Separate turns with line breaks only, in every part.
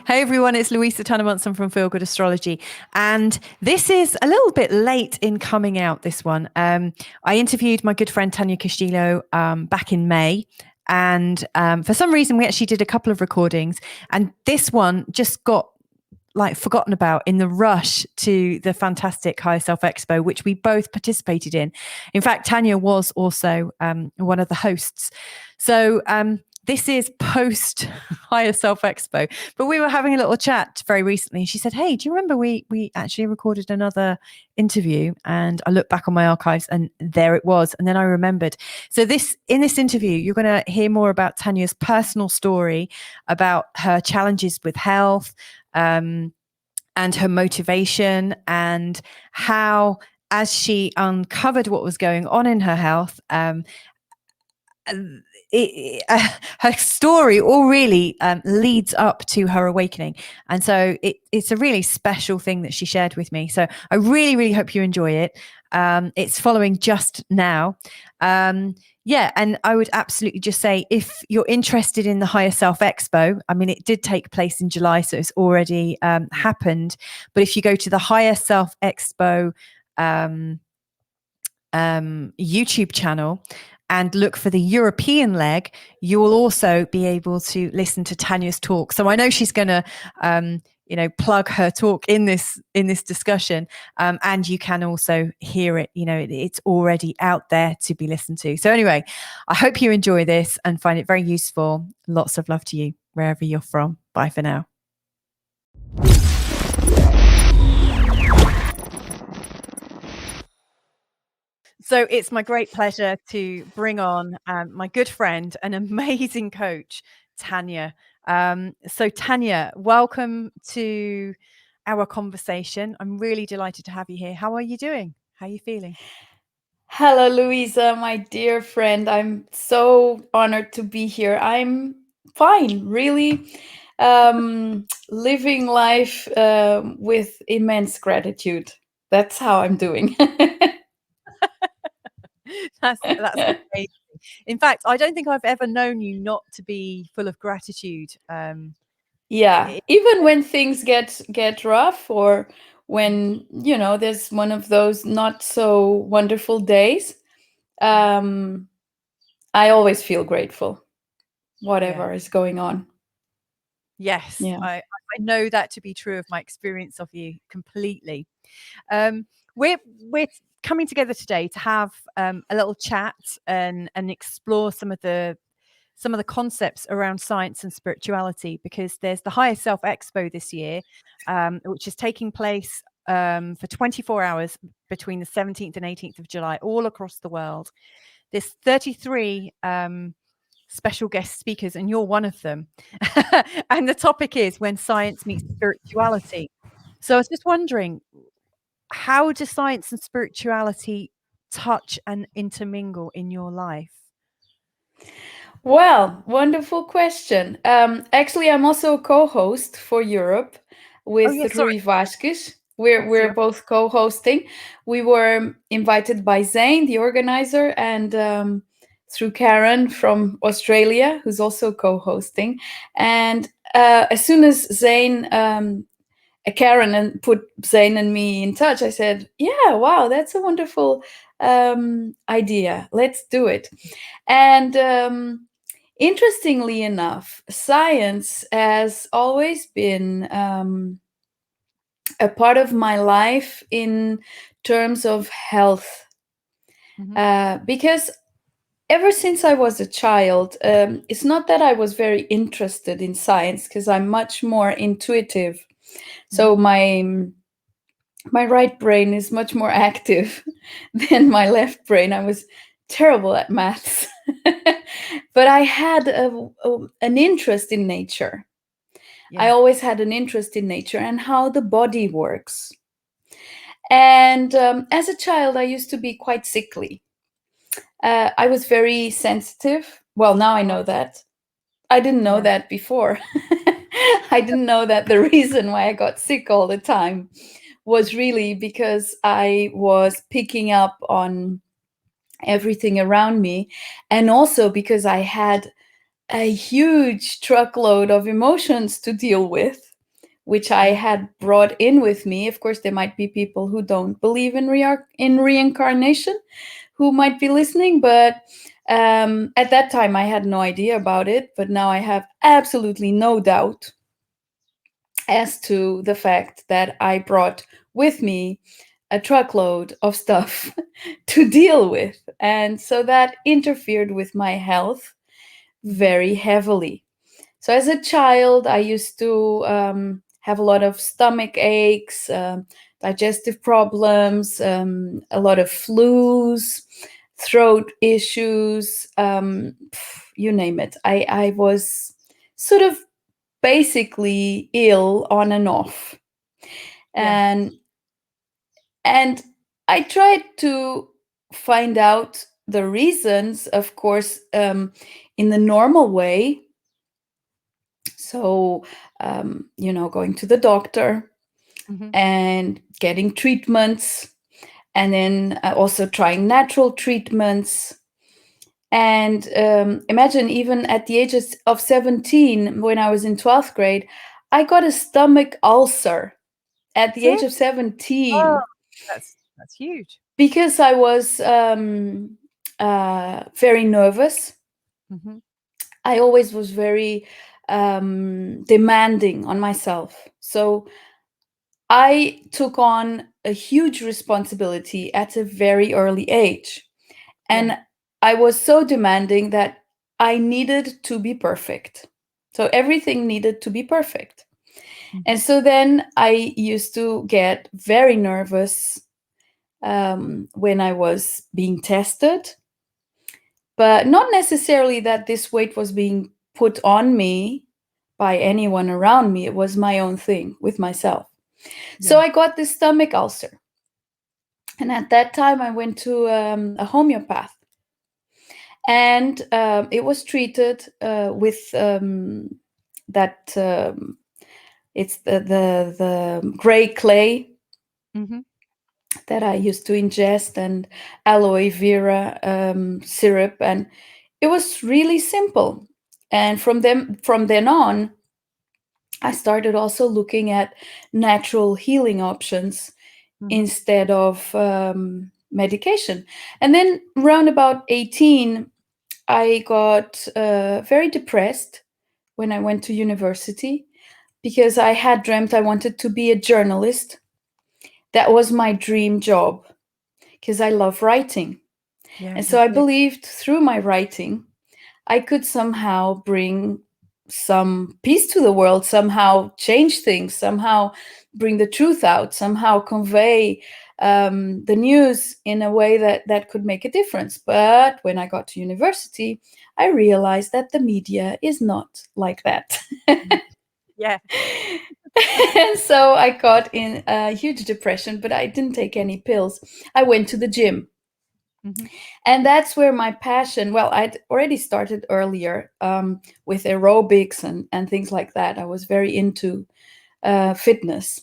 Hey everyone, it's Louisa Munson from Feel Good Astrology, and this is a little bit late in coming out, this one. I interviewed my good friend Tania Castillo back in May, and for some reason we actually did a couple of recordings, and this one just got forgotten about in the rush to the fantastic Higher Self Expo, which we both participated in. In fact, Tania was also one of the hosts. So this is post Higher Self Expo, but we were having a little chat very recently. She said, "Hey, do you remember we actually recorded another interview?" And I looked back on my archives, and there it was. And then I remembered. So in this interview, you're going to hear more about Tania's personal story, about her challenges with health, and her motivation, and how, as she uncovered what was going on in her health, her story all really leads up to her awakening. And so it's a really special thing that she shared with me. So I really, really hope you enjoy it. It's following just now. Yeah, and I would absolutely just say, if you're interested in the Higher Self Expo, I mean, it did take place in July, so it's already happened. But if you go to the Higher Self Expo YouTube channel and look for the European leg, you will also be able to listen to Tania's talk. So I know she's going to, plug her talk in this discussion, and you can also hear it. It's already out there to be listened to. So anyway, I hope you enjoy this and find it very useful. Lots of love to you wherever you're from. Bye for now. So it's my great pleasure to bring on my good friend and amazing coach, Tania. So Tania, welcome to our conversation. I'm really delighted to have you here. How are you doing? How are you feeling?
Hello, Louisa, my dear friend. I'm so honored to be here. I'm fine, really. Living life with immense gratitude. That's how I'm doing.
That's amazing. In fact, I don't think I've ever known you not to be full of gratitude.
Yeah, even when things get rough, or when there's one of those not so wonderful days, I always feel grateful, whatever is going on.
Yes,
yeah.
I know that to be true of my experience of you completely. We're coming together today to have a little chat and explore some of the concepts around science and spirituality, because there's the Higher Self Expo this year, which is taking place for 24 hours between the 17th and 18th of July, all across the world. There's 33 special guest speakers, and you're one of them. And the topic is when science meets spirituality. So I was just wondering, how do science and spirituality touch and intermingle in your life?
Well, wonderful question. Actually, I'm also a co-host for Europe with Rui Vasquez. We're both co-hosting. We were invited by Zane, the organizer, and through Karen from Australia, who's also co-hosting. And as soon as Zane, Karen, and put Zane and me in touch, I said, "Yeah, wow, that's a wonderful idea. Let's do it." And interestingly enough, science has always been a part of my life in terms of health, because ever since I was a child, it's not that I was very interested in science, because I'm much more intuitive. So my right brain is much more active than my left brain. I was terrible at maths. But I had an interest in nature. I always had an interest in nature and how the body works. And as a child, I used to be quite sickly. I was very sensitive. Well, now I know that. I didn't know that before. I didn't know that the reason why I got sick all the time was really because I was picking up on everything around me, and also because I had a huge truckload of emotions to deal with, which I had brought in with me. Of course, there might be people who don't believe in reincarnation who might be listening, but at that time I had no idea about it. But now I have absolutely no doubt as to the fact that I brought with me a truckload of stuff to deal with. And so that interfered with my health very heavily. So as a child, I used to have a lot of stomach aches, digestive problems, a lot of flus, throat issues, you name it. I was sort of basically ill on and off. And I tried to find out the reasons, of course, in the normal way. So, going to the doctor and getting treatments, and then also trying natural treatments. And imagine, even at the age of 17, when I was in 12th grade, I got a stomach ulcer at the age of 17.
Oh, that's huge.
Because I was very nervous. I always was very demanding on myself. So I took on a huge responsibility at a very early age. And I was so demanding that I needed to be perfect. So everything needed to be perfect. And so then I used to get very nervous when I was being tested, but not necessarily that this weight was being put on me by anyone around me. It was my own thing with myself. So I got this stomach ulcer. And at that time, I went to a homeopath. And it was treated with that, it's the gray clay that I used to ingest, and aloe vera syrup. And it was really simple. And from then on, I started also looking at natural healing options instead of medication. And then around about 18, I got very depressed when I went to university, because I had dreamt I wanted to be a journalist. That was my dream job, because I love writing. And so I believed through my writing, I could somehow bring some peace to the world, somehow change things, somehow bring the truth out, somehow convey the news in a way that could make a difference. But when I got to university, I realized that the media is not like that. And so I got in a huge depression, but I didn't take any pills. I went to the gym. And that's where my passion, well, I'd already started earlier with aerobics and things like that. I was very into fitness.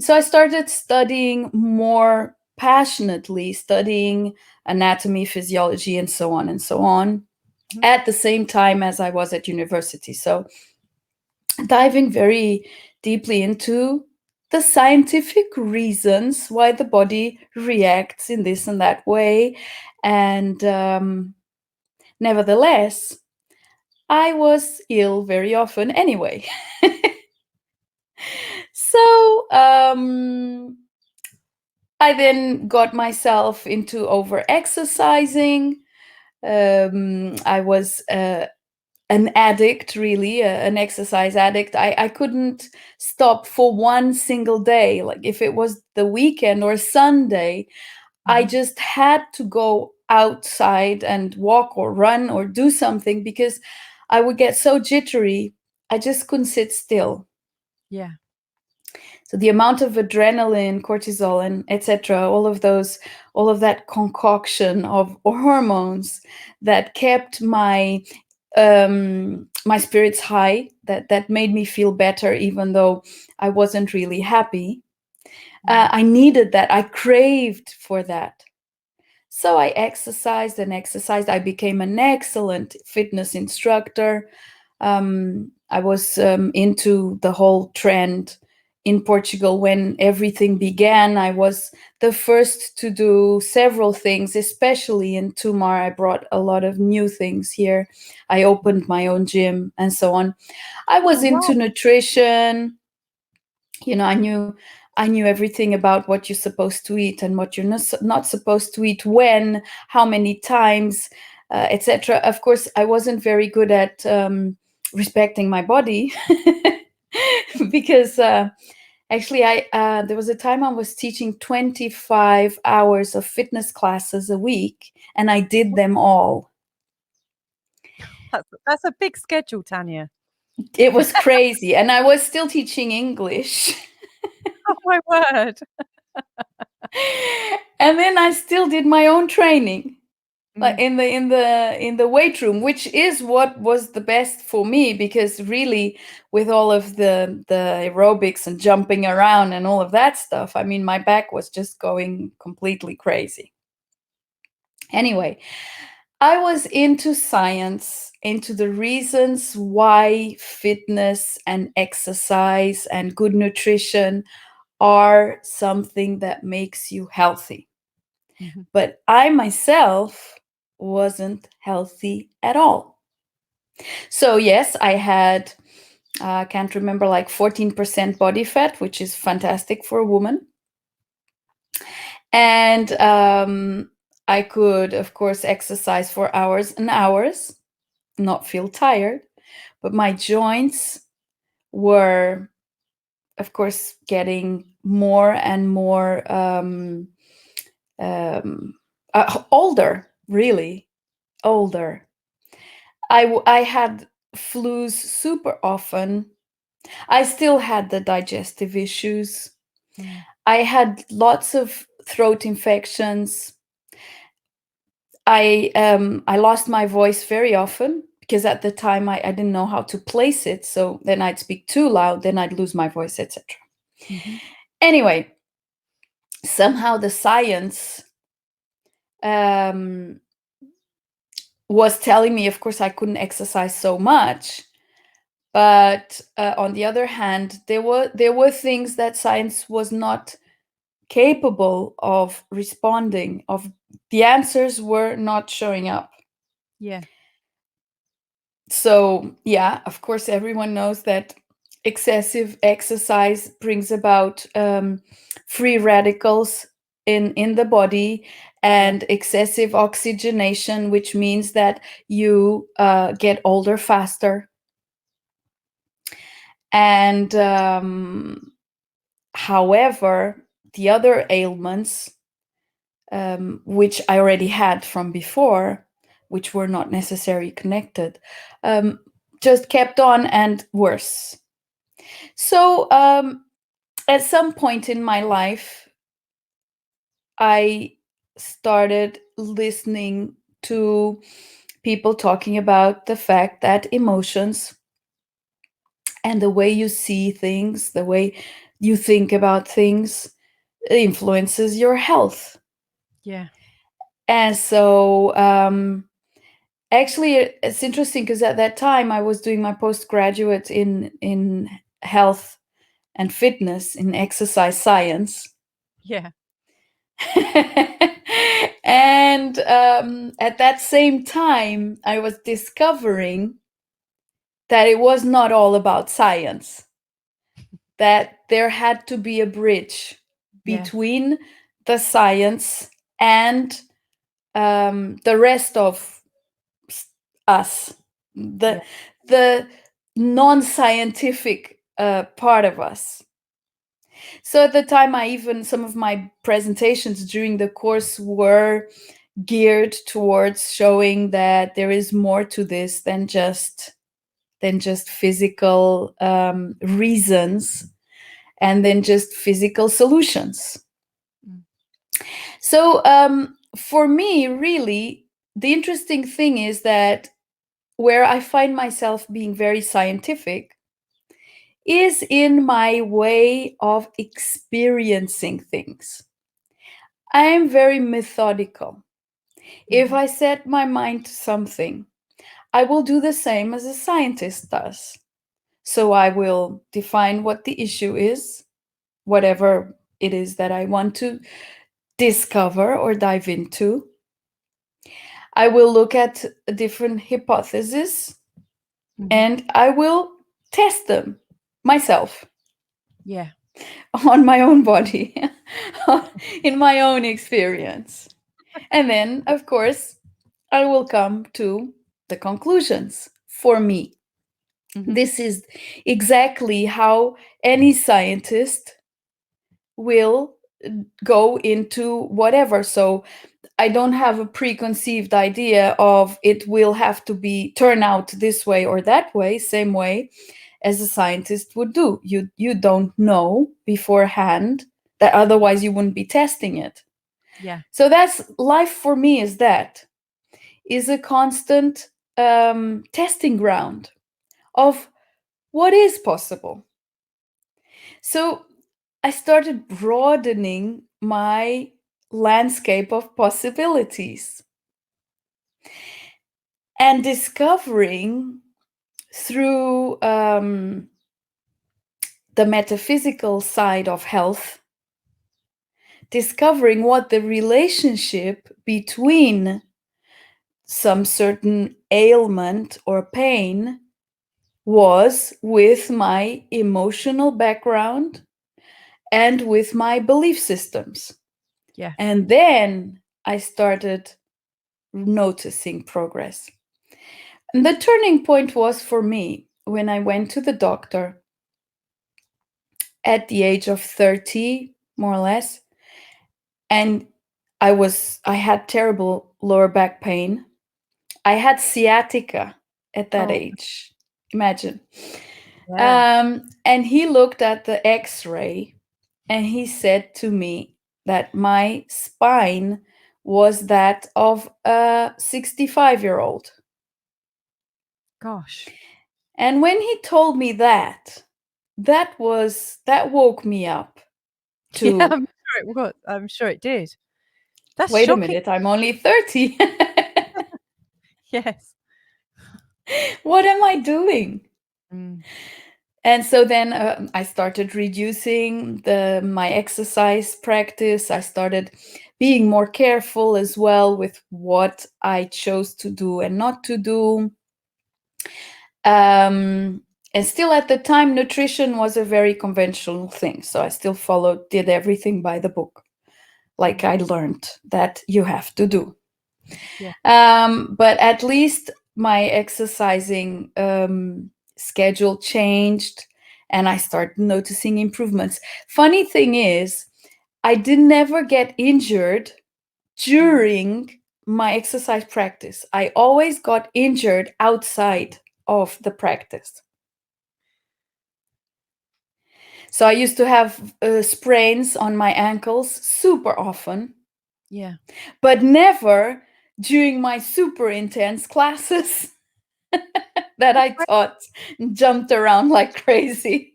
So I started studying more passionately, studying anatomy, physiology, and so on, at the same time as I was at university. So diving very deeply into the scientific reasons why the body reacts in this and that way. And nevertheless, I was ill very often anyway. So I then got myself into over-exercising. I was an addict, really, an exercise addict. I couldn't stop for one single day. Like if it was the weekend or Sunday, I just had to go outside and walk or run or do something, because I would get so jittery. I just couldn't sit still. So the amount of adrenaline, cortisol, and etc., all of that concoction of hormones that kept my spirits high, that made me feel better, even though I wasn't really happy. I needed that. I craved for that. So I exercised and exercised. I became an excellent fitness instructor. I was into the whole trend in Portugal when everything began. I was the first to do several things, especially in Tumar. I brought a lot of new things here. I opened my own gym and so on. I was into nutrition. You know, I knew everything about what you're supposed to eat and what you're not supposed to eat, when, how many times, etc. Of course, I wasn't very good at respecting my body because actually there was a time I was teaching 25 hours of fitness classes a week, and I did them all.
That's a big schedule, Tania.
It was crazy. And I was still teaching English.
Oh my word.
And then I still did my own training, like in the weight room, which is what was the best for me, because really, with all of the aerobics and jumping around and all of that stuff, I mean, my back was just going completely crazy. Anyway, I was into science, into the reasons why fitness and exercise and good nutrition are something that makes you healthy. But I myself wasn't healthy at all. So yes, I had, I can't remember, like 14% body fat, which is fantastic for a woman. And I could, of course, exercise for hours and hours, not feel tired. But my joints were, of course, getting more and more older, really older. I had flus super often. I still had the digestive issues. I had lots of throat infections. I lost my voice very often, because at the time I didn't know how to place it. So then I'd speak too loud, then I'd lose my voice, etc. Anyway, somehow the science was telling me, of course, I couldn't exercise so much. But on the other hand, there were things that science was not capable of responding. Of the answers were not showing up.
Yeah.
So yeah, of course, everyone knows that excessive exercise brings about free radicals in the body, and excessive oxygenation, which means that you get older faster. And however, the other ailments, which I already had from before, which were not necessarily connected, just kept on and worse. So at some point in my life, I started listening to people talking about the fact that emotions and the way you see things, the way you think about things, influences your health.
Yeah.
And so actually, it's interesting, because at that time I was doing my postgraduate in health and fitness, in exercise science.
Yeah.
And at that same time, I was discovering that it was not all about science, that there had to be a bridge between the science and the rest of us, the non-scientific part of us. So at the time, some of my presentations during the course were geared towards showing that there is more to this than just physical reasons, and then just physical solutions. So for me, really, the interesting thing is that where I find myself being very scientific is in my way of experiencing things. I am very methodical. If I set my mind to something, I will do the same as a scientist does. So I will define what the issue is, whatever it is that I want to discover or dive into. I will look at different hypotheses and I will test them myself.
Yeah.
On my own body, in my own experience. And then, of course, I will come to the conclusions for me. This is exactly how any scientist will go into whatever. So I don't have a preconceived idea of it will have to be turn out this way or that way, same way as a scientist would do. You don't know beforehand, that otherwise you wouldn't be testing it.
Yeah.
So that's life for me, is a constant testing ground of what is possible. So I started broadening my landscape of possibilities and discovering through the metaphysical side of health, discovering what the relationship between some certain ailment or pain was with my emotional background and with my belief systems.
Yeah.
And then I started noticing progress. And the turning point was for me when I went to the doctor at the age of 30, more or less. And I had terrible lower back pain. I had sciatica at that age. Imagine.
Yeah.
And he looked at the x-ray and he said to me that my spine was that of a 65-year-old.
Gosh.
And when he told me that woke me up
Yeah,
to,
I'm sure it did. That's
wait a
shocking.
minute, I'm only 30.
Yes.
What am I doing? And so then I started reducing my exercise practice. I started being more careful as well with what I chose to do and not to do. And still at the time, nutrition was a very conventional thing. So I still did everything by the book, like I learned that you have to do.
Yeah.
But at least my exercising schedule changed and I started noticing improvements. Funny thing is, I did never get injured during my exercise practice. I always got injured outside of the practice. So I used to have sprains on my ankles super often.
Yeah.
But never during my super intense classes that I taught and jumped around like crazy.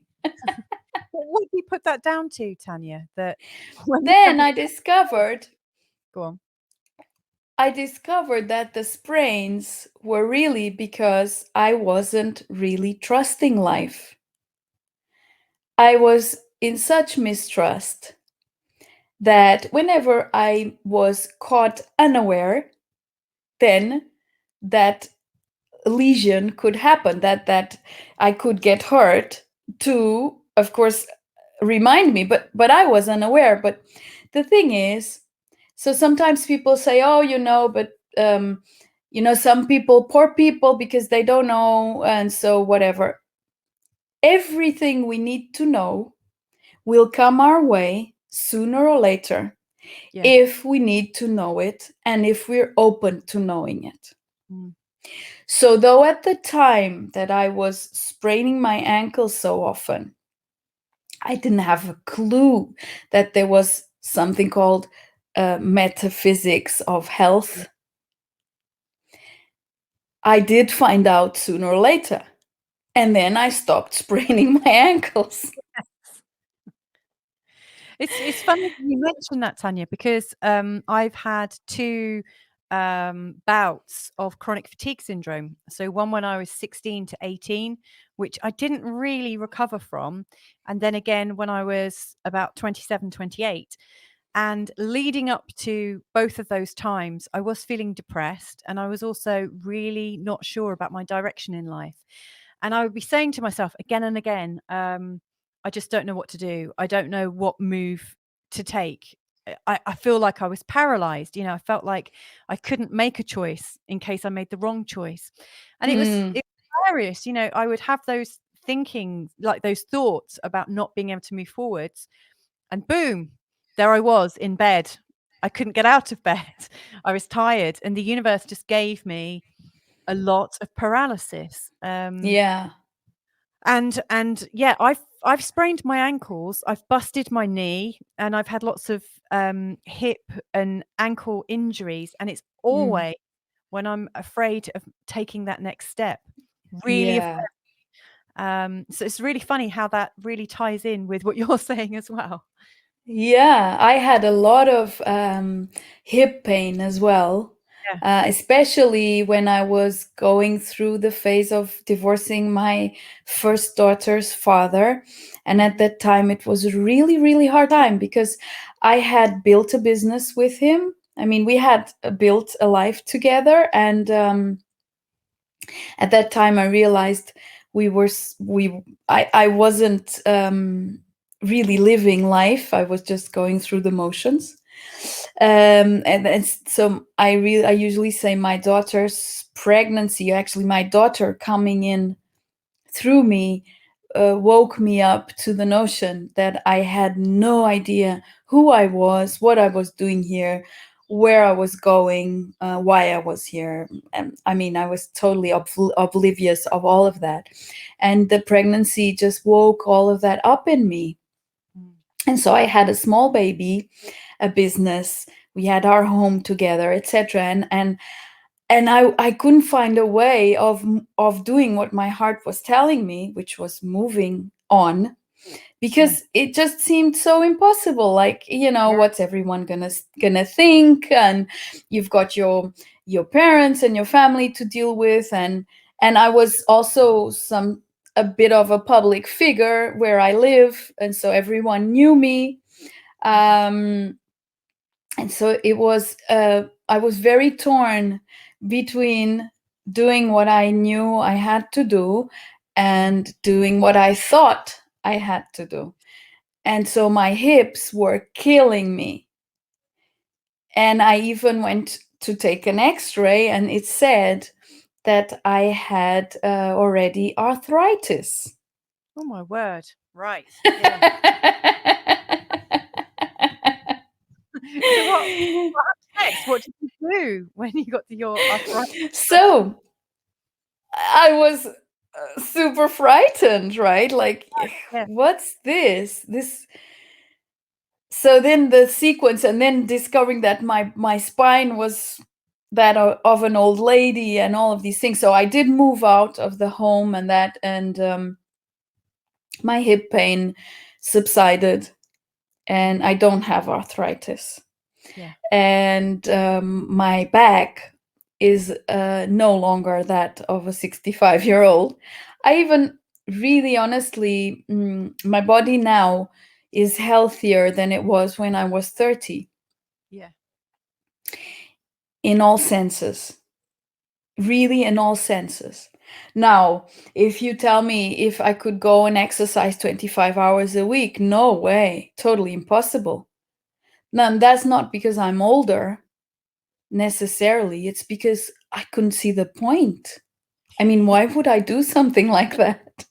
What do you put that down to, Tania? That
Then I discovered
go on.
I discovered that the sprains were really because I wasn't really trusting life. I was in such mistrust that whenever I was caught unaware, then that lesion could happen, that I could get hurt, to, of course, remind me, but I was unaware. But the thing is, so sometimes people say, oh, but some people, poor people, because they don't know, and so whatever. Everything we need to know will come our way sooner or later, if we need to know it and if we're open to knowing it. So though at the time that I was spraining my ankle so often, I didn't have a clue that there was something called metaphysics of health. I did find out sooner or later. And then I stopped spraining my ankles.
It's funny you mentioned that, Tania, because I've had two bouts of chronic fatigue syndrome. So one when I was 16 to 18, which I didn't really recover from. And then again, when I was about 27, 28. And leading up to both of those times, I was feeling depressed, and I was also really not sure about my direction in life. And I would be saying to myself again and again, I just don't know what to do. I don't know what move to take. I feel like I was paralyzed. I felt like I couldn't make a choice in case I made the wrong choice. And it was hilarious. I would have those thinking, like those thoughts about not being able to move forwards. And boom, there I was in bed. I couldn't get out of bed. I was tired. And the universe just gave me a lot of paralysis.
Yeah.
And yeah, I've sprained my ankles, I've busted my knee, and I've had lots of hip and ankle injuries. And it's always when I'm afraid of taking that next step. Really
Yeah.
afraid. So it's really funny how that really ties in with what you're saying as well.
Yeah, I had a lot of hip pain as well, especially when I was going through the phase of divorcing my first daughter's father. And at that time, it was a really, really hard time because I had built a business with him. I mean, we had built a life together. And at that time, I realized I wasn't really living life. I was just going through the motions. And so I usually say my daughter's pregnancy, actually my daughter coming in through me, woke me up to the notion that I had no idea who I was, what I was doing here, where I was going, why I was here. And I mean, I was totally oblivious of all of that. And the pregnancy just woke all of that up in me. And so I had a small baby, a business, we had our home together, etc. And I couldn't find a way of doing what my heart was telling me, which was moving on, because it just seemed so impossible. Like, what's everyone gonna think? And you've got your parents and your family to deal with, and I was also a bit of a public figure where I live, and so everyone knew me. And so it was I was very torn between doing what I knew I had to do and doing what I thought I had to do. And so my hips were killing me. And I even went to take an x-ray, and it said that I had already arthritis.
Oh my word. Right. Yeah. So what happened next? What did you do when you got to your arthritis?
So I was super frightened, right? Like, what's this? So then the sequence, and then discovering that my spine was that of an old lady and all of these things. So I did move out of the home, and my hip pain subsided, and I don't have arthritis. And my back is no longer that of a 65-year-old. I even really honestly, my body now is healthier than it was when I was 30.
Yeah.
In all senses. Really, in all senses. Now, if you tell me if I could go and exercise 25 hours a week, no way. Totally impossible. No, that's not because I'm older necessarily. It's because I couldn't see the point. I mean, why would I do something like that?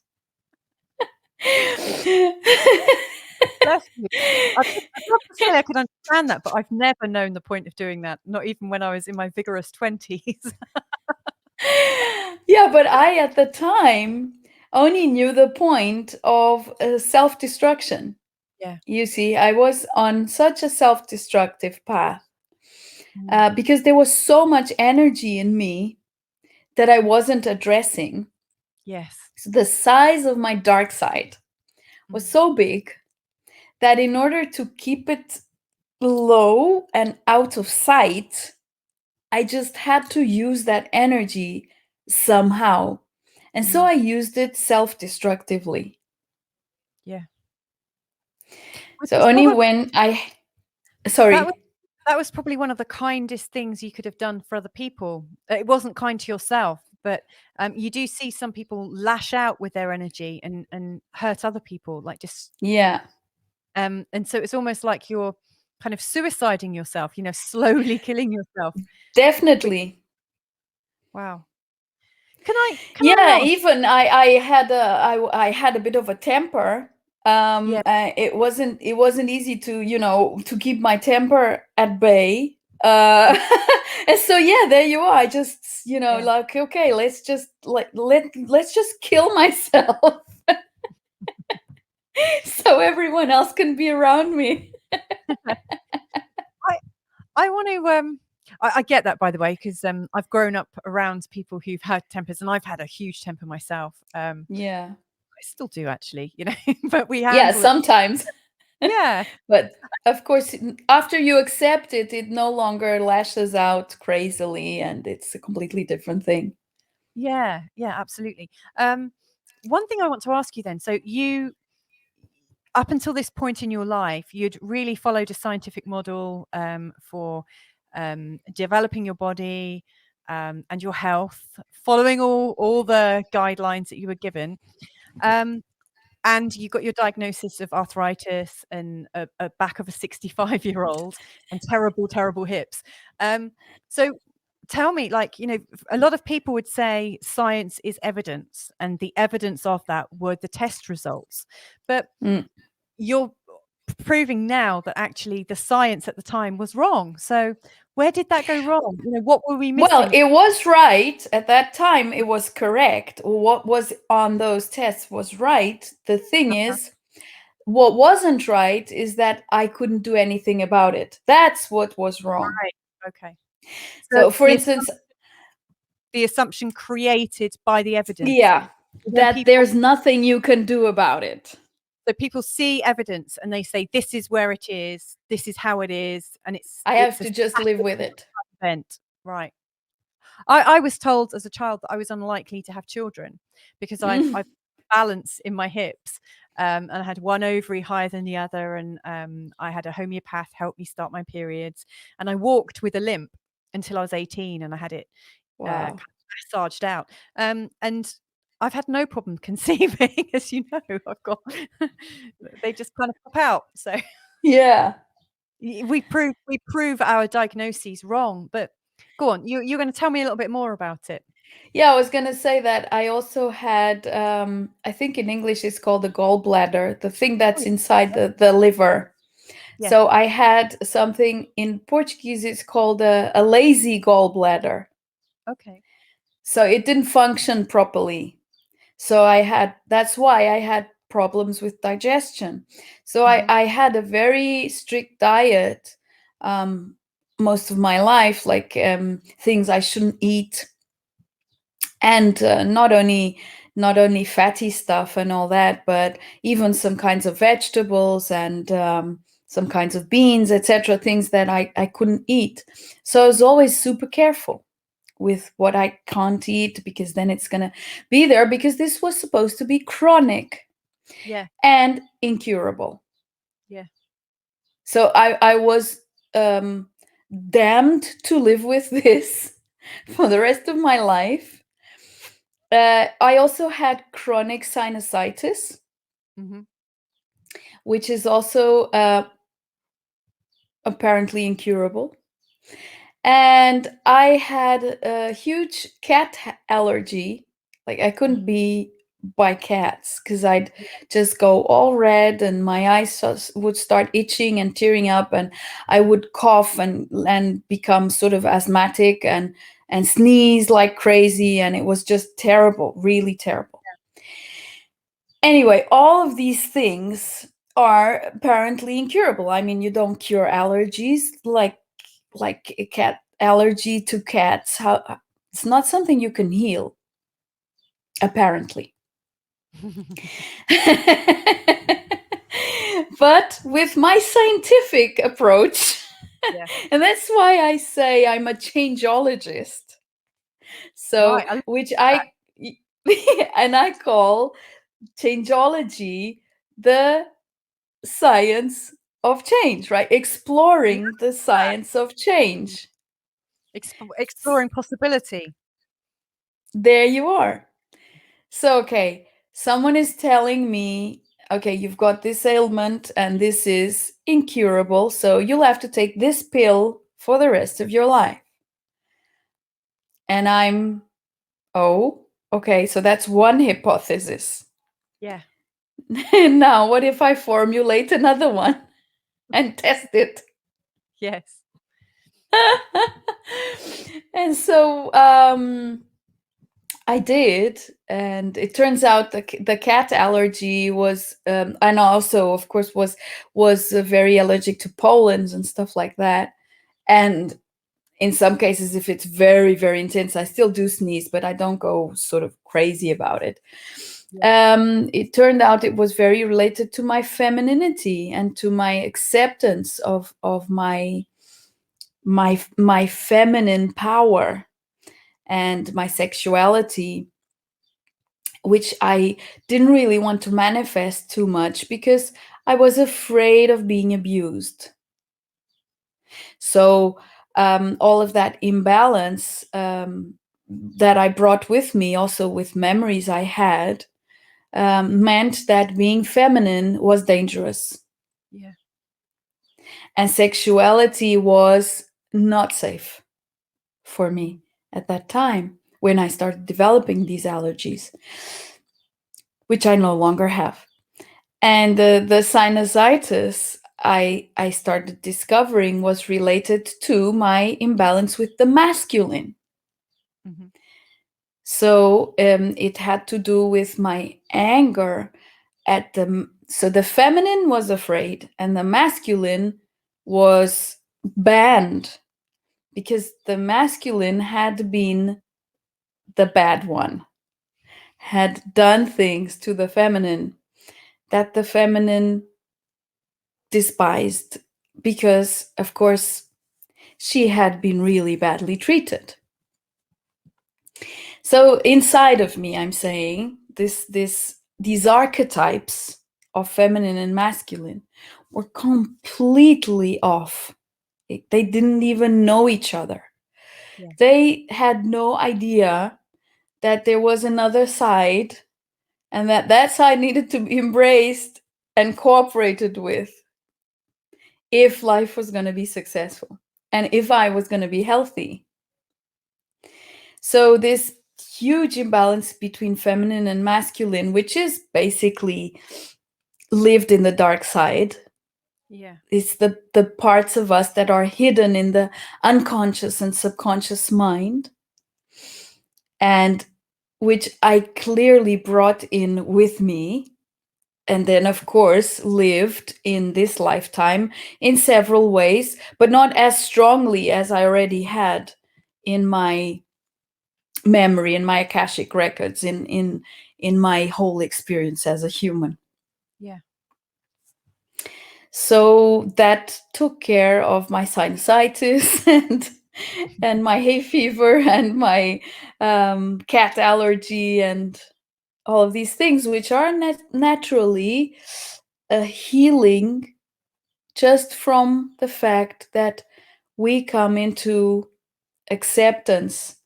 Bless you. I'd love to say I could understand that, but I've never known the point of doing that, not even when I was in my vigorous 20s.
Yeah, but I, at the time, only knew the point of self-destruction.
Yeah.
You see, I was on such a self-destructive path because there was so much energy in me that I wasn't addressing.
Yes.
So the size of my dark side was so big that in order to keep it low and out of sight, I just had to use that energy somehow. And so I used it self-destructively.
Yeah.
So only when sorry.
That was probably one of the kindest things you could have done for other people. It wasn't kind to yourself, but you do see some people lash out with their energy and hurt other people, like just and so it's almost like you're kind of suiciding yourself, slowly killing yourself.
Definitely.
Wow. Can I ask?
Even I had a bit of a temper. It wasn't easy to keep my temper at bay. And so there you are. I just like, okay, let's just let's just kill myself so everyone else can be around me.
I want to I get that, by the way, because I've grown up around people who've had tempers, and I've had a huge temper myself. I still do, actually, but we handle
sometimes.
Yeah.
But of course, after you accept it, it no longer lashes out crazily, and it's a completely different thing.
Yeah, absolutely. One thing I want to ask you then, so you, up until this point in your life, you'd really followed a scientific model for developing your body and your health, following all the guidelines that you were given. And you got your diagnosis of arthritis and a back of a 65-year-old and terrible hips. So tell me, a lot of people would say science is evidence, and the evidence of that were the test results. But you're proving now that actually the science at the time was wrong. So where did that go wrong? What were we missing?
Well, it was right at that time. It was correct. What was on those tests was right. The thing is, what wasn't right is that I couldn't do anything about it. That's what was wrong.
Right. Okay.
So for instance,
the assumption created by the evidence.
That there's nothing you can do about it.
So people see evidence and they say, this is where it is, this is how it is, and
I have to just live with it.
Event. Right. I was told as a child that I was unlikely to have children because I've balance in my hips. And I had one ovary higher than the other, and I had a homeopath help me start my periods, and I walked with a limp until I was 18, and I had it kind of massaged out. And I've had no problem conceiving, as you know. I've got they just kind of pop out. So we prove our diagnoses wrong. But go on, you're going to tell me a little bit more about it.
I was going to say that I also had, I think in English it's called the gallbladder, the thing that's inside the liver. Yeah. So I had something, in Portuguese it's called a lazy gallbladder.
Okay.
So it didn't function properly. So that's why I had problems with digestion. So I had a very strict diet most of my life, like things I shouldn't eat. And not only fatty stuff and all that, but even some kinds of vegetables and some kinds of beans, etc., things that I couldn't eat. So I was always super careful with what I can't eat, because then it's going to be there, because this was supposed to be chronic and incurable.
Yeah.
So I was damned to live with this for the rest of my life. I also had chronic sinusitis, which is also apparently incurable. And I had a huge cat allergy. Like, I couldn't be by cats because I'd just go all red and my eyes would start itching and tearing up, and I would cough and become sort of asthmatic and sneeze like crazy, and it was just terrible, really terrible. Anyway, all of these things are apparently incurable. I mean, you don't cure allergies like a cat allergy to cats. It's not something you can heal, apparently. But with my scientific approach,
Yeah.
and that's why I say I'm a changeologist. So,
Right.
which I and I call changeology the science of change, right? Exploring the science of change.
Exploring possibility.
There you are. So, okay, someone is telling me, okay, you've got this ailment and this is incurable, so you'll have to take this pill for the rest of your life. And I'm, oh, okay, so that's one hypothesis.
Yeah.
Now, what if I formulate another one and test it?
Yes.
And so I did, and it turns out the cat allergy was, and also, of course, was very allergic to pollens and stuff like that. And in some cases, if it's very, very intense, I still do sneeze, but I don't go sort of crazy about it. It turned out it was very related to my femininity and to my acceptance of my feminine power and my sexuality, which I didn't really want to manifest too much because I was afraid of being abused. So all of that imbalance that I brought with me, also with memories I had, meant that being feminine was dangerous.
Yeah.
And sexuality was not safe for me at that time when I started developing these allergies, which I no longer have. And the sinusitis I started discovering was related to my imbalance with the masculine.
Mm-hmm.
So it had to do with my anger at so the feminine was afraid and the masculine was banned because the masculine had been the bad one, had done things to the feminine that the feminine despised because, of course, she had been really badly treated. So inside of me, I'm saying these archetypes of feminine and masculine were completely off. They didn't even know each other.
Yeah.
They had no idea that there was another side and that side needed to be embraced and cooperated with if life was going to be successful and if I was going to be healthy. So this huge imbalance between feminine and masculine, which is basically lived in the dark side.
Yeah.
It's the parts of us that are hidden in the unconscious and subconscious mind, and which I clearly brought in with me. And then, of course, lived in this lifetime in several ways, but not as strongly as I already had in my memory, in my Akashic records, in my whole experience as a human.
Yeah.
So that took care of my sinusitis and my hay fever and my cat allergy and all of these things, which are naturally a healing just from the fact that we come into acceptance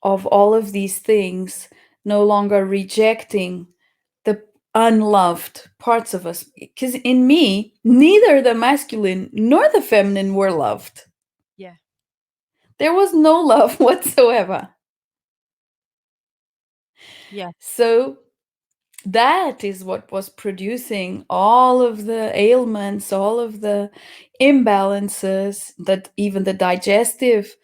of all of these things, no longer rejecting the unloved parts of us. Because in me, neither the masculine nor the feminine were loved.
Yeah.
There was no love whatsoever.
Yeah.
So that is what was producing all of the ailments, all of the imbalances, that even the digestive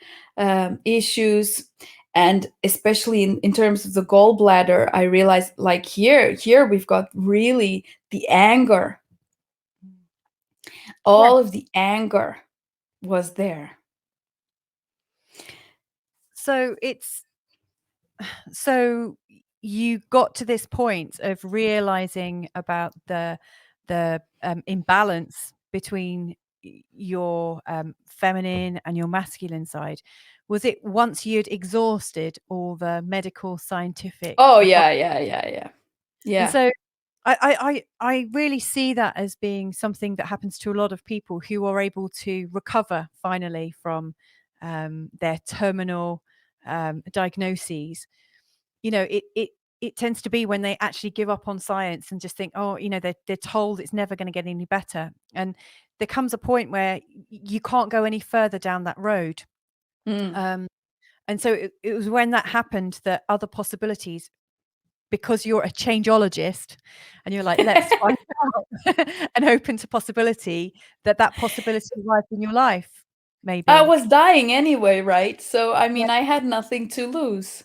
issues, and especially in terms of the gallbladder, I realized like here we've got really the anger. All of the anger was there.
So you got to this point of realizing about the imbalance between your feminine and your masculine side? Was it once you'd exhausted all the medical, scientific?
Oh
advice?
yeah.
And so I really see that as being something that happens to a lot of people who are able to recover finally from their terminal diagnoses. You know, it tends to be when they actually give up on science and just think, oh, you know, they're told it's never going to get any better. And there comes a point where you can't go any further down that road. And so it was when that happened that other possibilities, because you're a changeologist and you're like, let's find out and open to possibility, that possibility arrived in your life, maybe.
I was dying anyway, right? So I mean,
Yeah.
I had nothing to lose.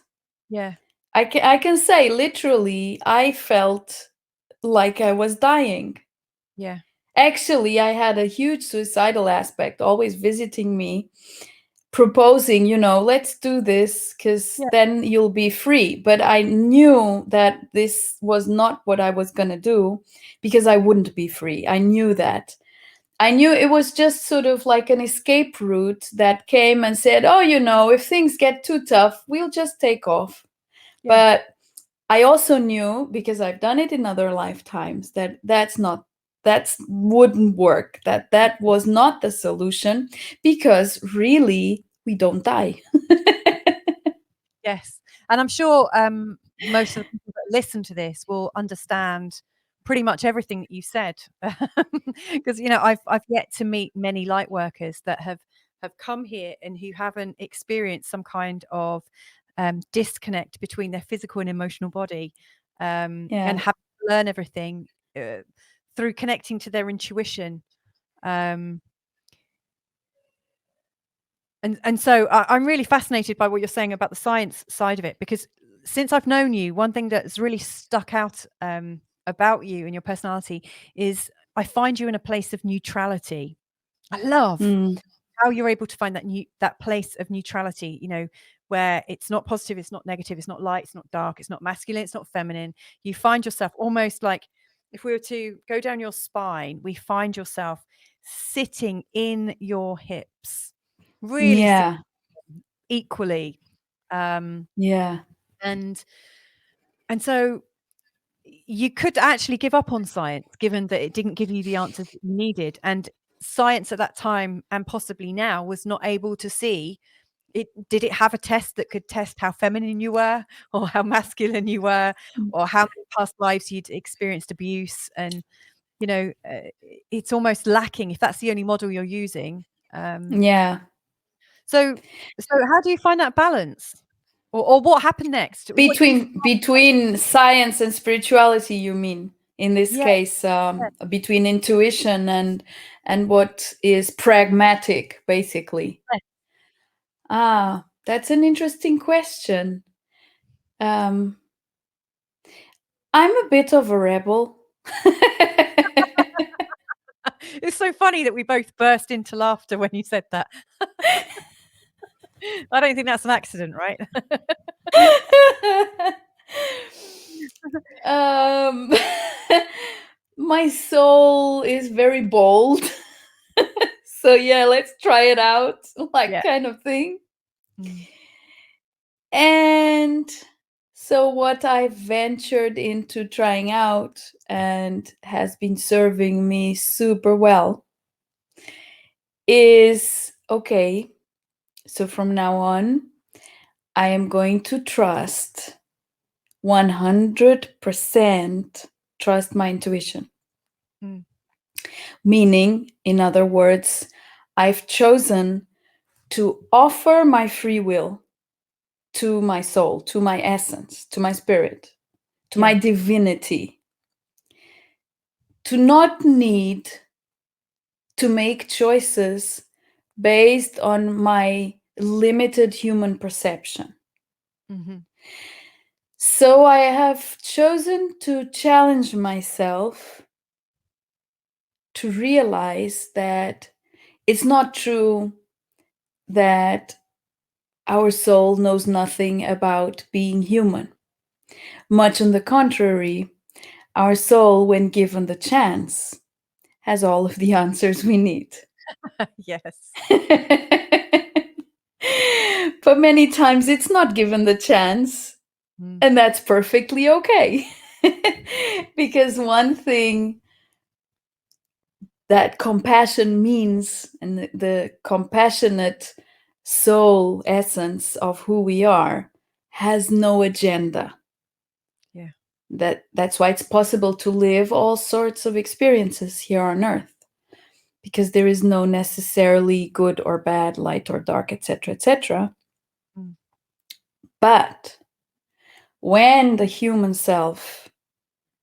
Yeah.
I can say literally, I felt like I was dying.
Yeah.
Actually, I had a huge suicidal aspect always visiting me, proposing, let's do this because
Yeah.
then you'll be free. But I knew that this was not what I was going to do because I wouldn't be free. I knew that. I knew it was just sort of like an escape route that came and said, oh, if things get too tough, we'll just take off.
Yeah.
But I also knew, because I've done it in other lifetimes, that wouldn't work. That was not the solution, because really we don't die.
Yes. And I'm sure most of the people that listen to this will understand pretty much everything that you said. Because, I've yet to meet many light workers that have come here and who haven't experienced some kind of disconnect between their physical and emotional body, and have to learn everything through connecting to their intuition. And so I'm really fascinated by what you're saying about the science side of it, because since I've known you, one thing that's really stuck out about you and your personality is I find you in a place of neutrality. I love how you're able to find that place of neutrality, where it's not positive, it's not negative, it's not light, it's not dark, it's not masculine, it's not feminine. You find yourself almost like, if we were to go down your spine, we find yourself sitting in your hips, really equally. And so you could actually give up on science, given that it didn't give you the answers that you needed. And science at that time, and possibly now, was not able to see it. Did it have a test that could test how feminine you were, or how masculine you were, or how many past lives you'd experienced abuse? And it's almost lacking if that's the only model you're using. So how do you find that balance, or what happened next?
Between science and spirituality, you mean, in this case, between intuition and what is pragmatic, basically? That's an interesting question. I'm a bit of a rebel.
It's so funny that we both burst into laughter when you said that. I don't think that's an accident, right?
My soul is very bold. So yeah, let's try it out, kind of thing. And so what I've ventured into trying out and has been serving me super well is, okay, so from now on, I am going to trust 100% trust my intuition. Meaning, in other words, I've chosen to offer my free will to my soul, to my essence, to my spirit, to my divinity, to not need to make choices based on my limited human perception. So I have chosen to challenge myself to realize that it's not true that our soul knows nothing about being human. Much on the contrary, our soul, when given the chance, has all of the answers we need.
Yes.
But many times it's not given the chance, and that's perfectly okay. Because one thing that compassion means, and the compassionate soul essence of who we are, has no agenda.
Yeah.
That's why it's possible to live all sorts of experiences here on earth, because there is no necessarily good or bad, light or dark, etc., etc. But when the human self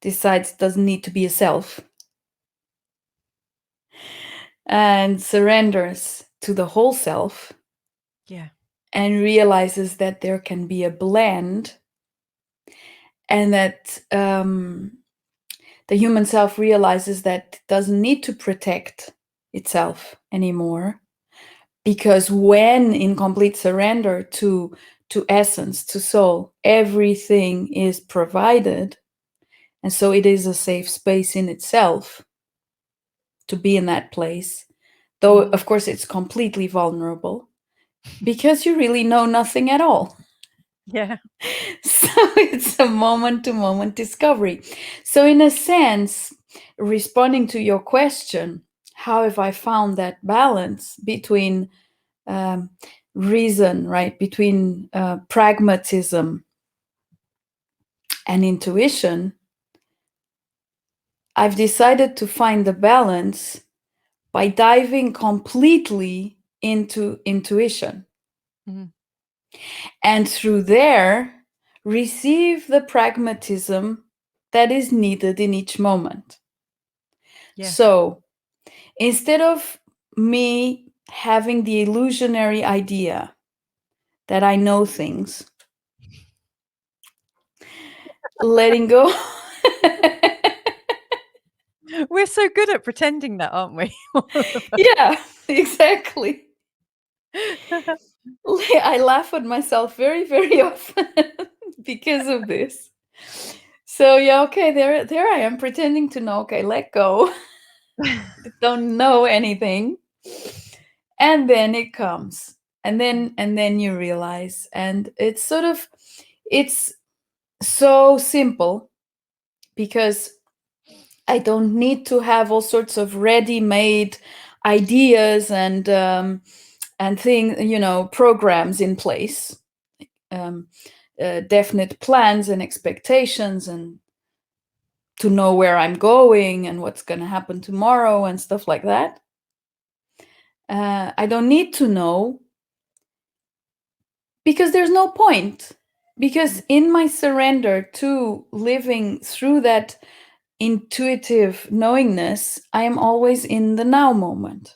decides it doesn't need to be a self and surrenders to the whole self,
Yeah.
and realizes that there can be a blend, and that the human self realizes that it doesn't need to protect itself anymore, because when in complete surrender to essence, to soul, everything is provided, and so it is a safe space in itself to be in that place, though of course it's completely vulnerable, because you really know nothing at all.
Yeah.
So it's a moment-to-moment discovery. So in a sense, responding to your question, how have I found that balance between reason, right, between pragmatism and intuition? I've decided to find the balance by diving completely into intuition. And through there, receive the pragmatism that is needed in each moment. Yeah. So instead of me having the illusionary idea that I know things, letting go.
We're so good at pretending that, aren't we?
Yeah, exactly. I laugh at myself very, very often because of this. So yeah, okay, there I am pretending to know. Okay, let go. Don't know anything. And then it comes. And then you realize. And it's so simple, because I don't need to have all sorts of ready-made ideas and things, programs in place, definite plans and expectations, and to know where I'm going and what's going to happen tomorrow and stuff like that. I don't need to know, because there's no point. Because in my surrender to living through that intuitive knowingness, I am always in the now moment.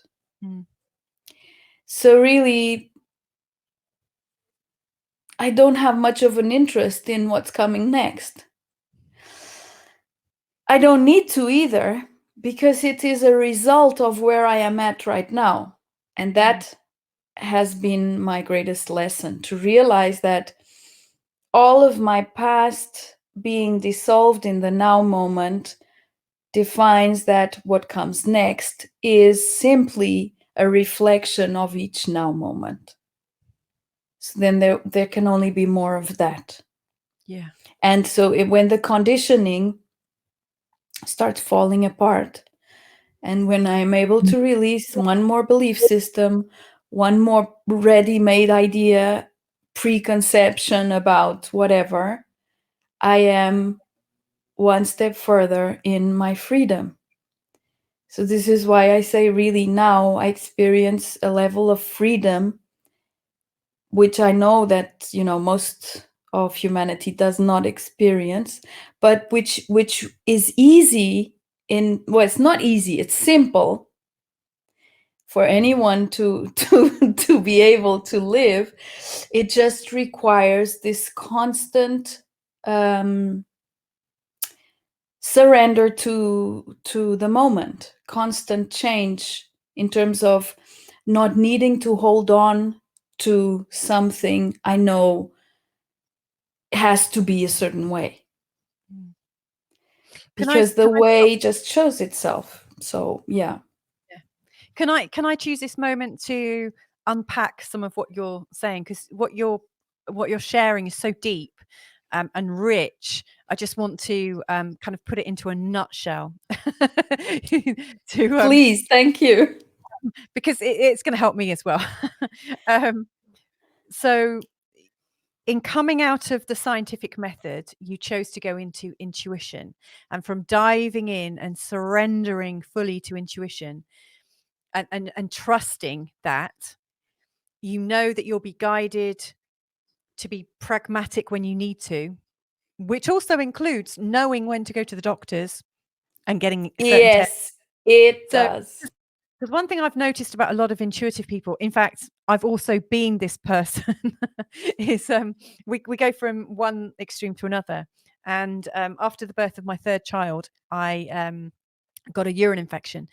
So really, I don't have much of an interest in what's coming next. I don't need to either, because it is a result of where I am at right now. And that has been my greatest lesson, to realize that all of my past being dissolved in the now moment defines that what comes next is simply a reflection of each now moment. So then there can only be more of that.
Yeah.
And so when the conditioning starts falling apart, and when I'm able to release one more belief system, one more ready-made idea, preconception about whatever, I am one step further in my freedom. So this is why I say, really, now I experience a level of freedom, which I know that, most of humanity does not experience, but which is easy well, it's not easy, it's simple for anyone to be able to live. It just requires this constant surrender to the moment, constant change, in terms of not needing to hold on to something I know has to be a certain way.
Can
Because the way just shows itself. So yeah.
Can I choose this moment to unpack some of what you're saying, because what you're sharing is so deep and rich. I just want to kind of put it into a nutshell.
Please, thank you.
Because it's going to help me as well. So in coming out of the scientific method, you chose to go into intuition, and from diving in and surrendering fully to intuition and trusting that, you know that you'll be guided to be pragmatic when you need to, which also includes knowing when to go to the doctors and getting certain tests.
Yes, it does.
Because one thing I've noticed about a lot of intuitive people, in fact, I've also been this person, is we go from one extreme to another. And after the birth of my third child, I got a urine infection,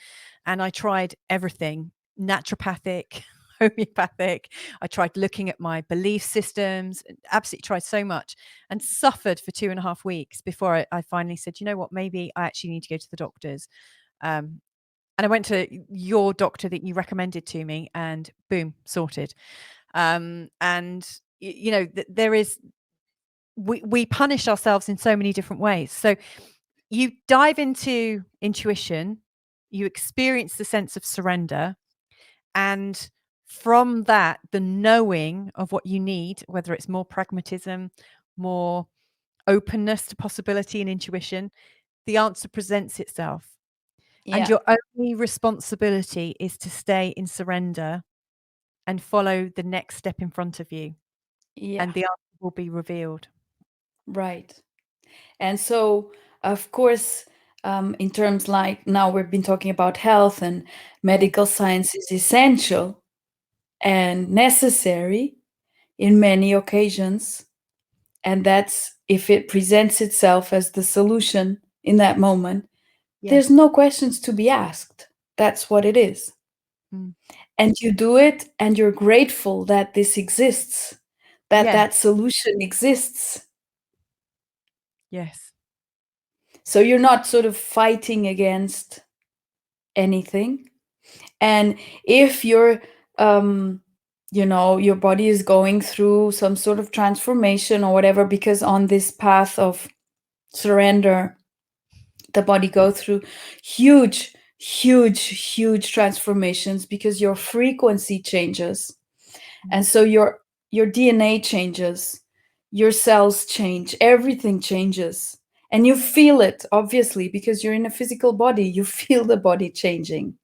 and I tried everything: naturopathic, homeopathic. I tried looking at my belief systems, absolutely tried so much, and suffered for 2.5 weeks before I finally said, you know what, maybe I actually need to go to the doctors. And I went to your doctor that you recommended to me, and boom, sorted. And you know, there is, we punish ourselves in so many different ways. So you dive into intuition, you experience the sense of surrender, and from that, the knowing of what you need, whether it's more pragmatism, more openness to possibility and intuition, the answer presents itself. And
Yeah.
your only responsibility is to stay in surrender and follow the next step in front of you.
Yeah.
And the answer will be revealed.
Right. And so, of course, in terms like now we've been talking about health, and medical science is essential and necessary in many occasions. And that's if it presents itself as the solution in that moment, there's no questions to be asked. That's what it is. And you do it, and you're grateful that this exists, that that solution exists.
Yes.
So you're not sort of fighting against anything. And if you're, you know, your body is going through some sort of transformation or whatever, because on this path of surrender, the body goes through huge transformations, because your frequency changes. And so your DNA changes, your cells change, everything changes. And you feel it, obviously, because you're in a physical body. You feel the body changing.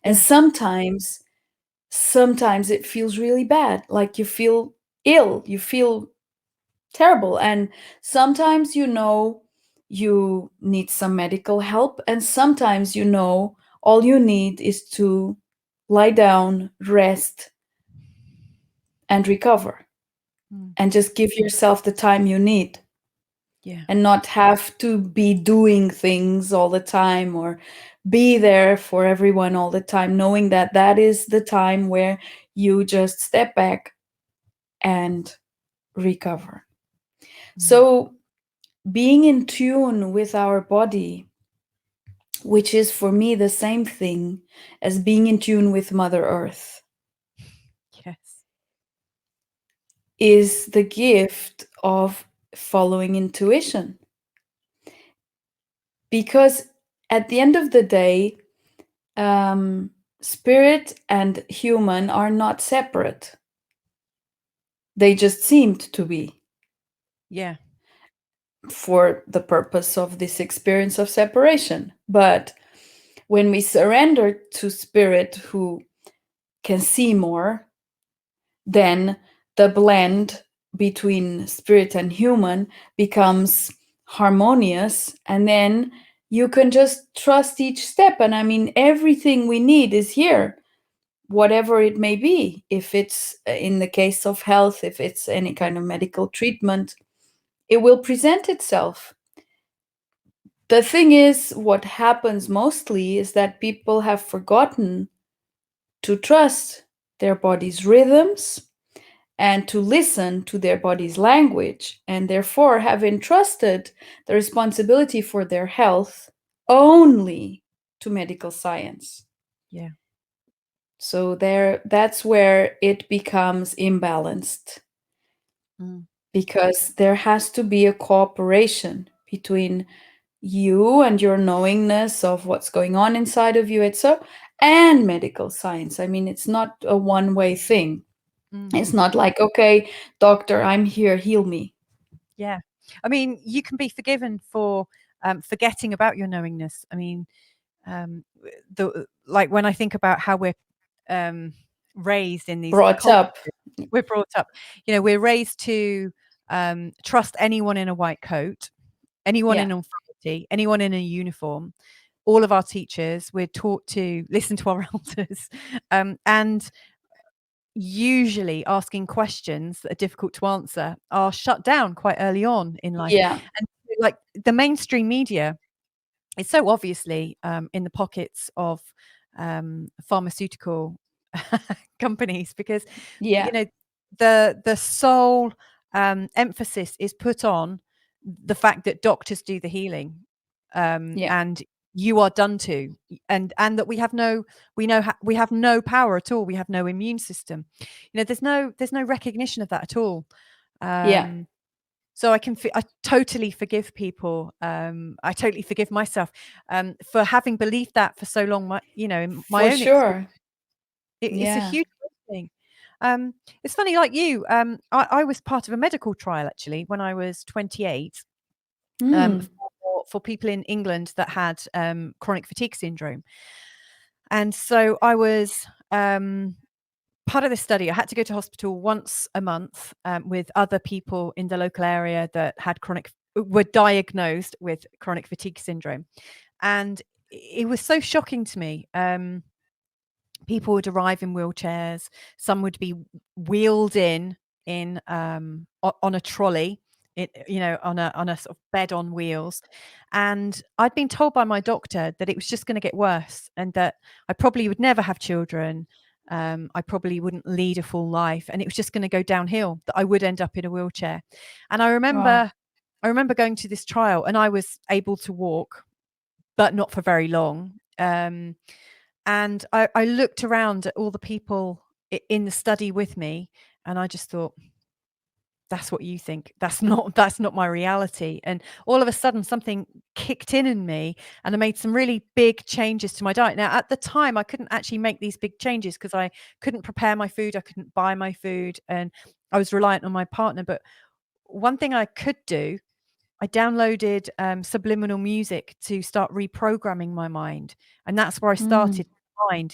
And sometimes it feels really bad, like you feel ill, you feel terrible. And sometimes you know you need some medical help, and sometimes you know all you need is to lie down, rest, and recover, and just give yourself the time you need. And not have to be doing things all the time or be there for everyone all the time, knowing that that is the time where you just step back and recover. So being in tune with our body, which is for me the same thing as being in tune with Mother Earth, is the gift of following intuition. Because at the end of the day, spirit and human are not separate. They just seemed to be.
Yeah.
For the purpose of this experience of separation. But when we surrender to spirit, who can see more, then the blend between spirit and human becomes harmonious, and then you can just trust each step. And I mean, everything we need is here, whatever it may be. If it's in the case of health, if it's any kind of medical treatment, it will present itself. The thing is, what happens mostly is that people have forgotten to trust their body's rhythms and to listen to their body's language, and therefore have entrusted the responsibility for their health only to medical science.
Yeah.
So that's where it becomes imbalanced, because there has to be a cooperation between you and your knowingness of what's going on inside of you, etc., and medical science. I mean, it's not a one-way thing. It's not like, okay, doctor, I'm here, heal me.
Yeah. I mean, you can be forgiven for forgetting about your knowingness. I mean, like when I think about how we're raised in these
Brought up.
We're brought up, we're raised to trust anyone in a white coat, anyone in authority, anyone in a uniform. All of our teachers, we're taught to listen to our elders, and usually asking questions that are difficult to answer are shut down quite early on in life.
Yeah.
And like the mainstream media, it's so obviously in the pockets of pharmaceutical companies, because the sole emphasis is put on the fact that doctors do the healing, and you are done to, and that we have no power at all. We have no immune system. There's no recognition of that at all. So I totally forgive people. I totally forgive myself for having believed that for so long. In my own experience, it's a huge thing. It's funny, like you, I was part of a medical trial actually when I was 28, for people in England that had chronic fatigue syndrome. And so I was part of this study. I had to go to hospital once a month with other people in the local area that were diagnosed with chronic fatigue syndrome. And it was so shocking to me. People would arrive in wheelchairs. Some would be wheeled in on a trolley, on a sort of bed on wheels. And I'd been told by my doctor that it was just going to get worse, and that I probably would never have children. I probably wouldn't lead a full life, and it was just going to go downhill, that I would end up in a wheelchair. And I remember going to this trial, and I was able to walk, but not for very long. And I looked around at all the people in the study with me, and I just thought, that's what you think. That's not my reality. And all of a sudden something kicked in me, and I made some really big changes to my diet. Now, at the time, I couldn't actually make these big changes because I couldn't prepare my food. I couldn't buy my food, and I was reliant on my partner. But one thing I could do, I downloaded subliminal music to start reprogramming my mind. And that's where I started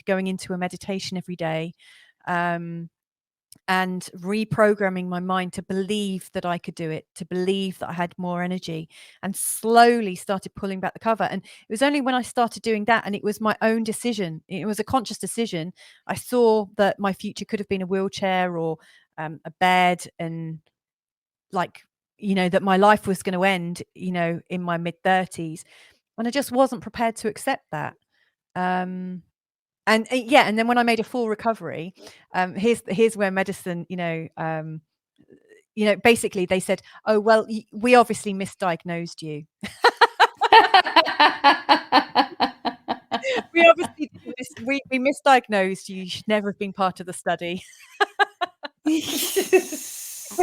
going into a meditation every day, and reprogramming my mind to believe that I could do it, to believe that I had more energy, and slowly started pulling back the cover. And it was only when I started doing that, and it was my own decision, it was a conscious decision. I saw that my future could have been a wheelchair or a bed, and that my life was going to end, in my mid-30s. And I just wasn't prepared to accept that. And then when I made a full recovery, here's where medicine, basically they said, oh, well, we obviously misdiagnosed you. We obviously we misdiagnosed you. You should never have been part of the study. because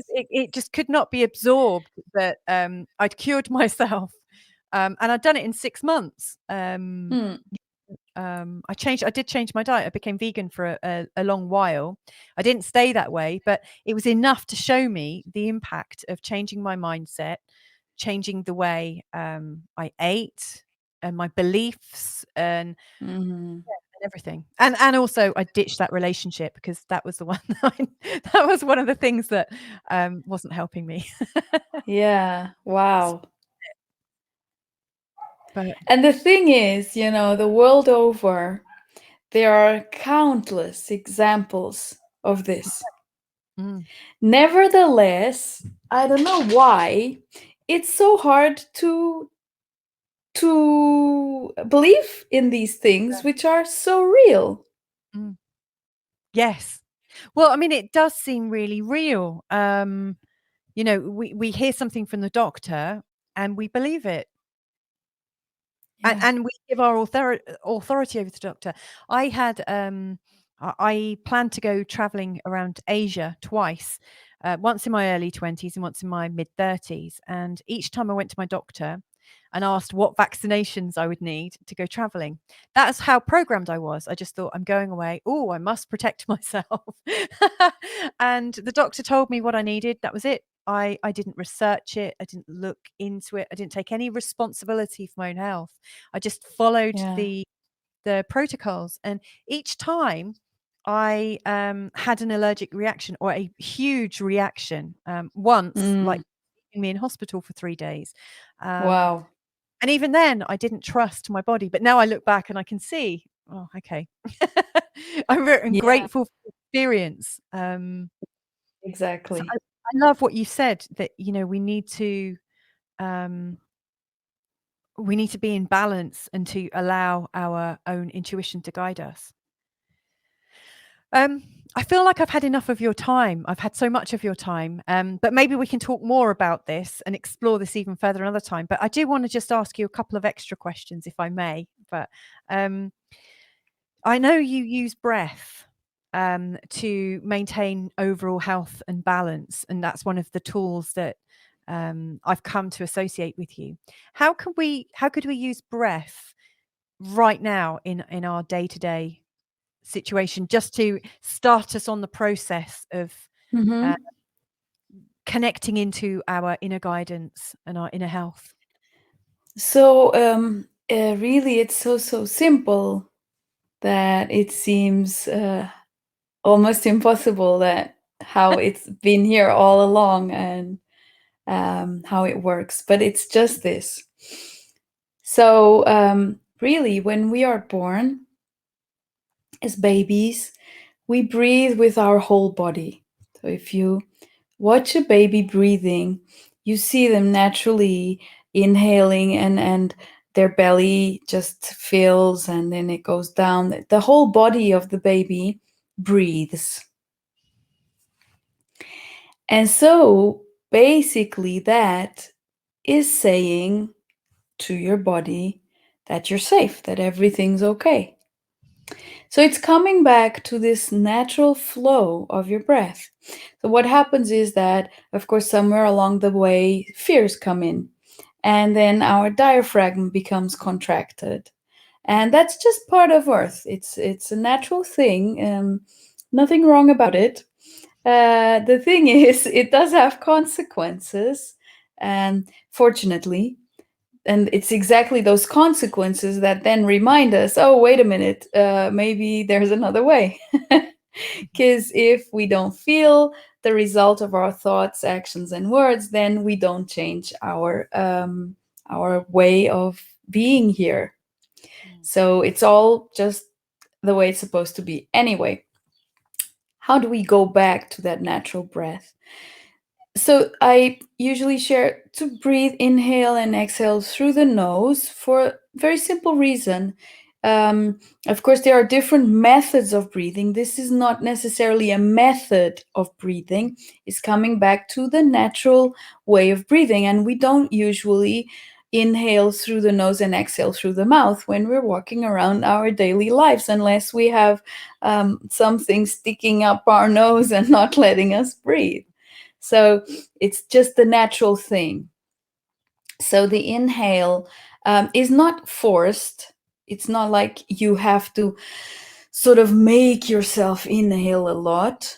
it just could not be absorbed that I'd cured myself, and I'd done it in 6 months. I did change my diet. I became vegan for a long while. I didn't stay that way, but it was enough to show me the impact of changing my mindset, changing the way I ate, and my beliefs, and everything. And also I ditched that relationship, because that was the one that was one of the things that wasn't helping me.
Yeah. Wow.
But
And the thing is, the world over, there are countless examples of this. Nevertheless, I don't know why it's so hard to believe in these things, which are so real.
Yes. Well, I mean, it does seem really real. You know, we hear something from the doctor and we believe it.
Yeah.
And we give our authority over to the doctor. I had I planned to go traveling around Asia twice, once in my early 20s and once in my mid 30s. And each time I went to my doctor and asked what vaccinations I would need to go traveling. That's how programmed I was. I just thought, I'm going away. Oh, I must protect myself. And the doctor told me what I needed. That was it. I didn't research it. I didn't look into it. I didn't take any responsibility for my own health. I just followed
Yeah.
the protocols. And each time I had an allergic reaction or a huge reaction, once, like keeping me in hospital for 3 days.
Wow.
And even then, I didn't trust my body. But now I look back and I can see, oh, okay. I'm
Yeah,
grateful for the experience. So
exactly.
I love what you said, that, you know, um, we need to be in balance and to allow our own intuition to guide us. I feel like I've had enough of your time. I've had so much of your time, but maybe we can talk more about this and explore this even further another time. But I do want to just ask you a couple of extra questions, if I may. But I know you use breath to maintain overall health and balance, and that's one of the tools that I've come to associate with you. How could we use breath right now in our day-to-day situation, just to start us on the process of uh,
Mm-hmm.
connecting into our inner guidance and our inner health?
So, really, it's so simple that it seems almost impossible that how it's been here all along and how it works. But it's just this. So, really, when we are born as babies, we breathe with our whole body. So, if you watch a baby breathing, you see them naturally inhaling and their belly just fills and then it goes down. The whole body of the baby breathes. And so basically, that is saying to your body that you're safe, that everything's okay. So it's coming back to this natural flow of your breath. So what happens is that, of course, somewhere along the way, fears come in, and then our diaphragm becomes contracted. And that's just part of Earth. It's a natural thing. Nothing wrong about it. The thing is, it does have consequences, and fortunately, and it's exactly those consequences that then remind us, oh, wait a minute, maybe there's another way. Because if we don't feel the result of our thoughts, actions, and words, then we don't change our way of being here. So it's all just the way it's supposed to be. Anyway, how do we go back to that natural breath? So I usually share to breathe, inhale and exhale through the nose for a very simple reason. Of course, there are different methods of breathing. This is not necessarily a method of breathing. It's coming back to the natural way of breathing. And we don't usually inhale through the nose and exhale through the mouth when we're walking around our daily lives, unless we have something sticking up our nose and not letting us breathe. So it's just the natural thing. So the inhale is not forced. It's not like you have to sort of make yourself inhale a lot.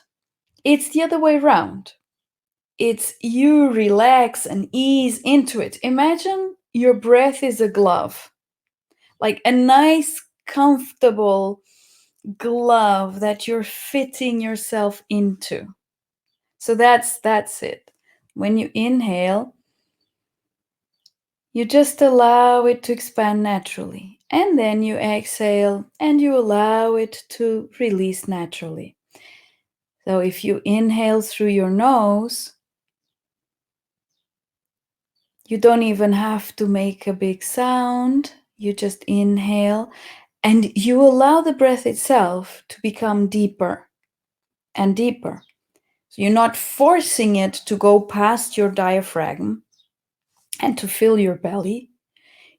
It's the other way around. It's you relax and ease into it. Imagine your breath is a glove, like a nice, comfortable glove that you're fitting yourself into. So that's it. When you inhale, you just allow it to expand naturally. And then you exhale and you allow it to release naturally. So if you inhale through your nose, you don't even have to make a big sound. You just inhale and you allow the breath itself to become deeper. and deeper. So you're not forcing it to go past your diaphragm and to fill your belly.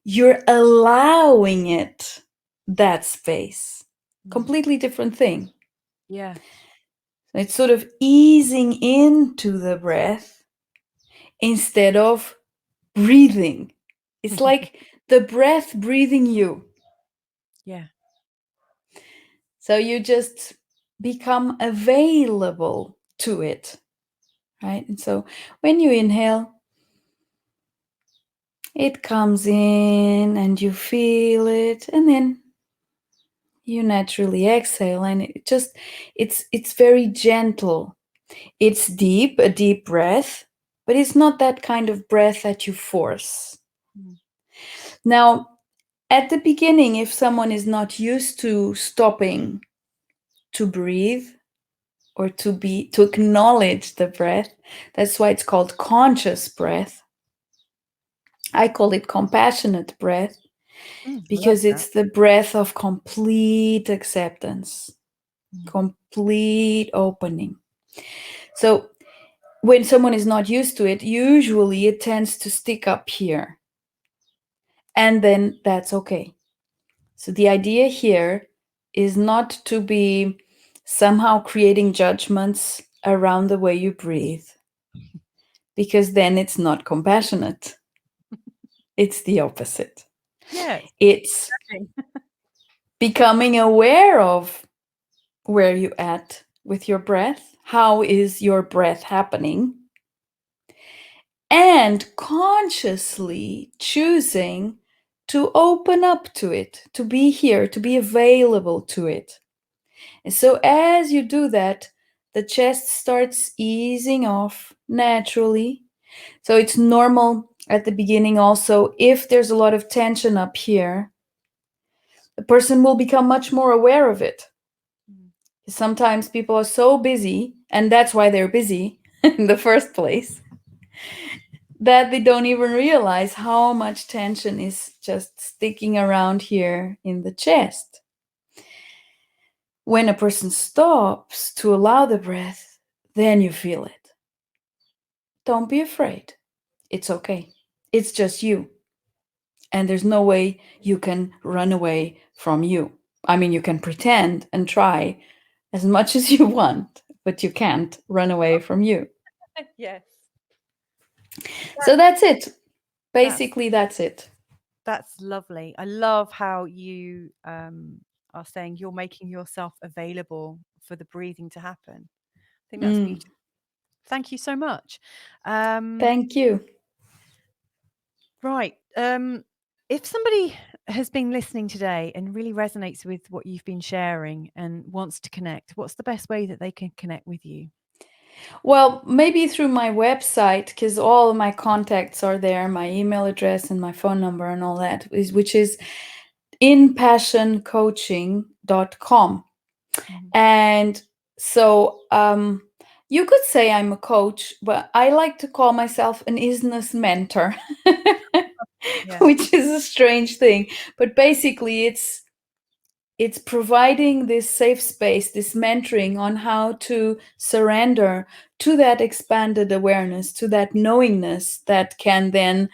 You're allowing it that space. Completely different thing.
Yeah.
It's sort of easing into the breath instead of breathing. It's like the breath breathing you.
Yeah.
So you just become available to it, right? And so when you inhale, it comes in and you feel it, and then you naturally exhale, and it's very gentle. It's deep, a deep breath, but it's not that kind of breath that you force. Now, at the beginning, if someone is not used to stopping to breathe or to acknowledge the breath, that's why it's called conscious breath. I call it compassionate breath because it's the breath of complete acceptance, complete opening. So when someone is not used to it, usually it tends to stick up here. And then that's okay. So the idea here is not to be somehow creating judgments around the way you breathe, because then it's not compassionate. It's the opposite.
Yeah.
It's becoming aware of where you at with your breath. How is your breath happening? And consciously choosing to open up to it, to be here, to be available to it. And so as you do that, the chest starts easing off naturally. So it's normal at the beginning also, if there's a lot of tension up here, the person will become much more aware of it. Sometimes people are so busy, and that's why they're busy in the first place, that they don't even realize how much tension is just sticking around here in the chest. When a person stops to allow the breath, then you feel it. Don't be afraid. It's okay. It's just you. And there's no way you can run away from you. I mean, you can pretend and try as much as you want, but you can't run away from you.
Yes.
So that's it. Basically, that's it.
That's lovely. I love how you are saying you're making yourself available for the breathing to happen. I think that's beautiful. Thank you so much.
Thank you.
Right. If somebody has been listening today and really resonates with what you've been sharing and wants to connect, what's the best way that they can connect with you?
Well, maybe through my website, because all of my contacts are there, my email address and my phone number and all that, which is inpassioncoaching.com. And so you could say I'm a coach, but I like to call myself an Isness mentor, which is a strange thing. But basically, it's providing this safe space, this mentoring on how to surrender to that expanded awareness, to that knowingness that can then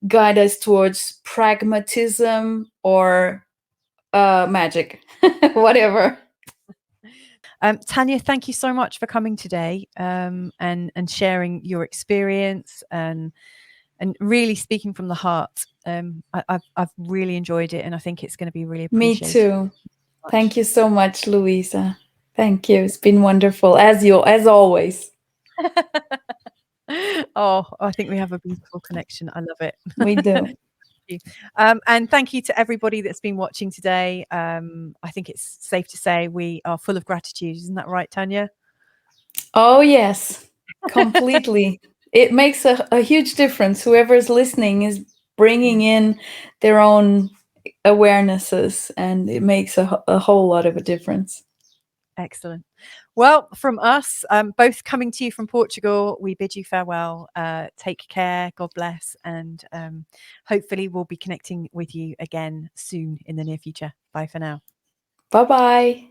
guide us towards pragmatism or magic, whatever.
Tania, thank you so much for coming today and sharing your experience and really speaking from the heart. I've really enjoyed it, and I think it's going to be really appreciated.
Me too. Thank you so much, Louisa. Thank you. It's been wonderful, as always.
Oh, I think we have a beautiful connection. I love it.
We do.
And thank you to everybody that's been watching today. I think it's safe to say we are full of gratitude. Isn't that right, Tania?
Oh, yes, completely. It makes a huge difference. Whoever's listening is bringing in their own awarenesses, and it makes a whole lot of a difference.
Excellent. Well, from us, both coming to you from Portugal, we bid you farewell. Take care. God bless. And hopefully we'll be connecting with you again soon in the near future. Bye for now.
Bye-bye.